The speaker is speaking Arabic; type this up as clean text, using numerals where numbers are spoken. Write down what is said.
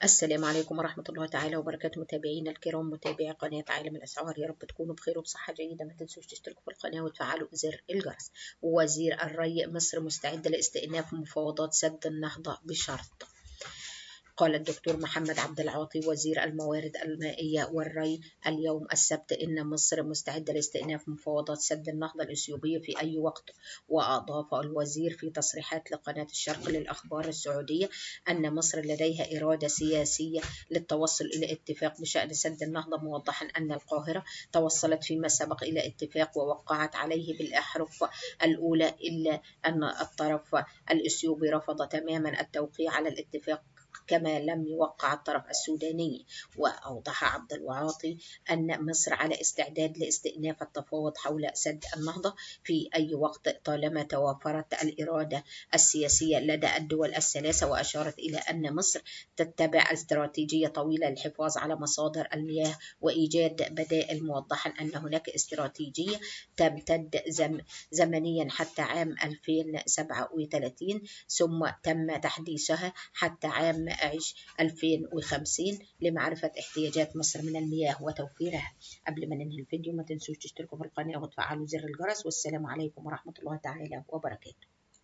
السلام عليكم ورحمة الله تعالى وبركاته، متابعينا الكرام، متابعي قناة عالم الأسعار، يا رب تكونوا بخير وبصحة جيدة. ما تنسوش تشتركوا في القناة وتفعلوا زر الجرس. وزير الري مصر مستعدة لاستئناف مفاوضات سد النهضة بشرط. قال الدكتور محمد عبد العاطي وزير الموارد المائية والري اليوم السبت إن مصر مستعدة لاستئناف مفاوضات سد النهضة الإثيوبية في أي وقت. وأضاف الوزير في تصريحات لقناة الشرق للأخبار السعودية أن مصر لديها إرادة سياسية للتوصل إلى اتفاق بشأن سد النهضة، موضحا أن القاهرة توصلت فيما سبق إلى اتفاق ووقعت عليه بالأحرف الأولى، إلا أن الطرف الإثيوبي رفض تماما التوقيع على الاتفاق كما لم يوقع الطرف السوداني. وأوضح عبد العاطي أن مصر على استعداد لاستئناف التفاوض حول سد النهضة في أي وقت طالما توافرت الإرادة السياسية لدى الدول الثلاثة. وأشارت إلى أن مصر تتبع استراتيجية طويلة للحفاظ على مصادر المياه وإيجاد بدائل، موضحا أن هناك استراتيجية تمتد زمنيا حتى عام 2037، ثم تم تحديثها حتى عام 2050 لمعرفة احتياجات مصر من المياه وتوفيرها. قبل ما ننهي الفيديو ما تنسوش تشتركوا في القناة وتفعلوا زر الجرس، والسلام عليكم ورحمة الله تعالى وبركاته.